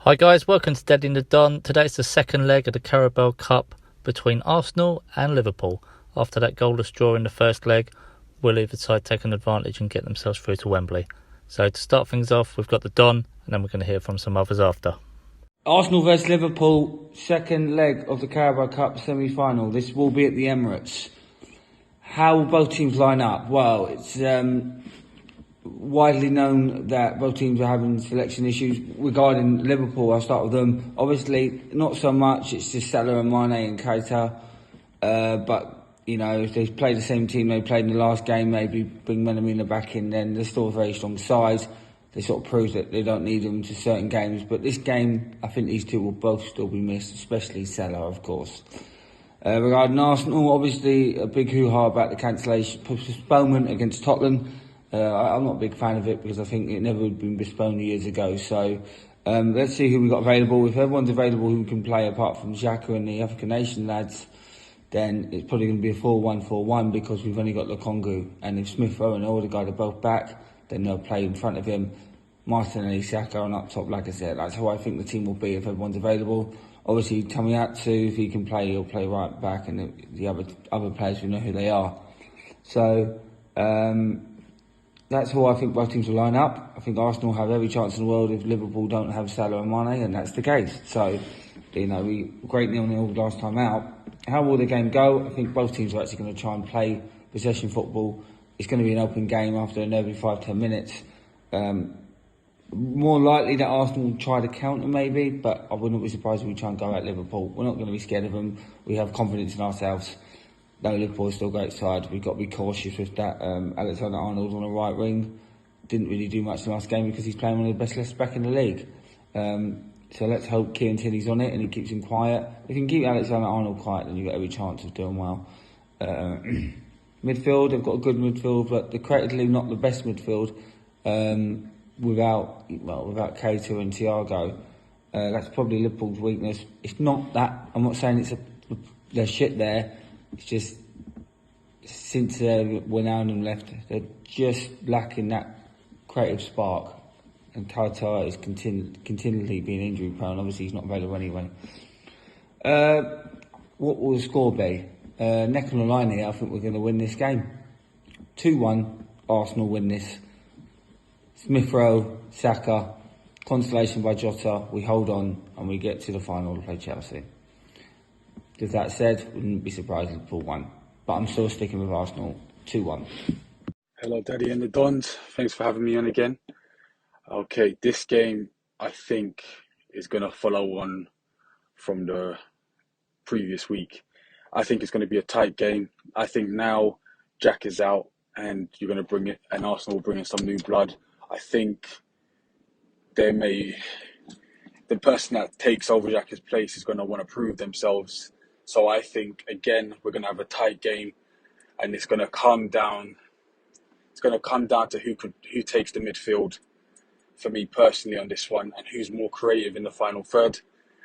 Hi guys, welcome to Don and REN. Today's the second leg of the Carabao Cup between Arsenal and Liverpool. After that goalless draw in the first leg, will either side take an advantage and get themselves through to Wembley? So to start things off, we've got the Don, and then we're going to hear from some others after. Arsenal vs Liverpool, second leg of the Carabao Cup semi-final. This will be at the Emirates. How will both teams line up? Well, it's widely known that both teams are having selection issues. Regarding Liverpool, I'll start with them. Obviously, not so much. It's just Salah and Mane and Keita. But, you know, if they play the same team they played in the last game, maybe bring Menamina back in, then they're still a very strong side. They sort of prove that they don't need them to certain games. But this game, I think these two will both still be missed, especially Salah, of course. Regarding Arsenal, obviously a big hoo-ha about the cancellation, postponement against Tottenham. I'm not a big fan of it because I think it never would have been postponed years ago. So let's see who we got available. If everyone's available who can play apart from Xhaka and the African Nation lads, then it's probably going to be a 4-1-4-1 because we've only got Lukongu. And if Smith Rowe and Odegaard are both back, then they'll play in front of him. Martinelli, Xhaka on up top, like I said. That's how I think the team will be if everyone's available. Obviously, Tomiyasu, if he can play, he'll play right back, and the other players, we know who they are. So that's how I think both teams will line up. I think Arsenal have every chance in the world if Liverpool don't have Salah and Mane, and that's the case. So, you know, we great 0-0 last time out. How will the game go? I think both teams are actually going to try and play possession football. It's going to be an open game after every 5-10 minutes. More likely that Arsenal will try to counter maybe, but I wouldn't be surprised if we try and go at Liverpool. We're not going to be scared of them. We have confidence in ourselves. No, Liverpool is still a great side. We've got to be cautious with that. Alexander-Arnold on the right wing didn't really do much in the last game because he's playing one of the best left back in the league. So let's hope Kieran Tierney's on it and he keeps him quiet. If you can keep Alexander-Arnold quiet, then you've got every chance of doing well. Midfield, they've got a good midfield, but they're creatively not the best midfield. Without Keita and Thiago, that's probably Liverpool's weakness. It's not that. I'm not saying they're shit there. It's just since Wijnaldum left, they're just lacking that creative spark. And Keita is continually being injury prone. Obviously, he's not available anyway. What will the score be? Neck on the line here. I think we're going to win this game. 2-1. Arsenal win this. Smith Rowe, Saka, consolation by Jota, we hold on and we get to the final to play Chelsea. With that said, wouldn't be surprised if Liverpool won. But I'm still sticking with Arsenal, 2-1. Hello Daddy and the Dons, thanks for having me on again. Okay, this game I think is going to follow on from the previous week. I think it's going to be a tight game. I think now Jack is out and you're going to bring it, and Arsenal will bring in some new blood. I think the person that takes over Jack's place is going to want to prove themselves. So I think, again, we're going to have a tight game and it's going to come down. It's going to come down to who takes the midfield for me personally on this one, and who's more creative in the final third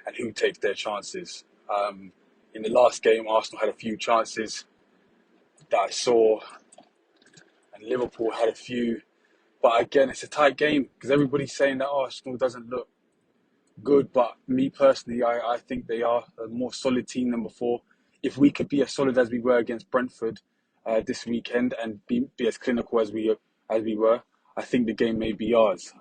and who takes their chances. In the last game, Arsenal had a few chances that I saw and Liverpool had a few. But again, it's a tight game because everybody's saying that Arsenal doesn't look good. But me personally, I think they are a more solid team than before. If we could be as solid as we were against Brentford this weekend and be as clinical as we were, I think the game may be ours.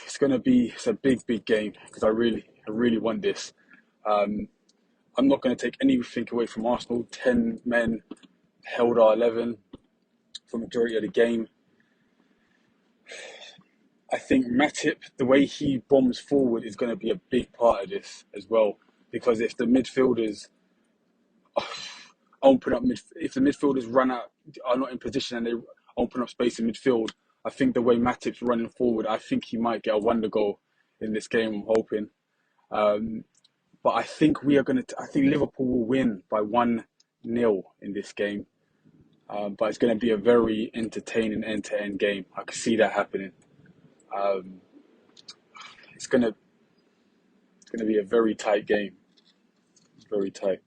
It's a big game because I really want this. I'm not going to take anything away from Arsenal. 10 men held our 11 for the majority of the game. I think Matip, the way he bombs forward is going to be a big part of this as well. Because if the midfielders if the midfielders are not in position and they open up space in midfield, I think the way Matip's running forward, I think he might get a wonder goal in this game, I'm hoping. But I think I think Liverpool will win by 1-0 in this game. But it's going to be a very entertaining end-to-end game. I can see that happening. It's going to be a very tight game. Very tight.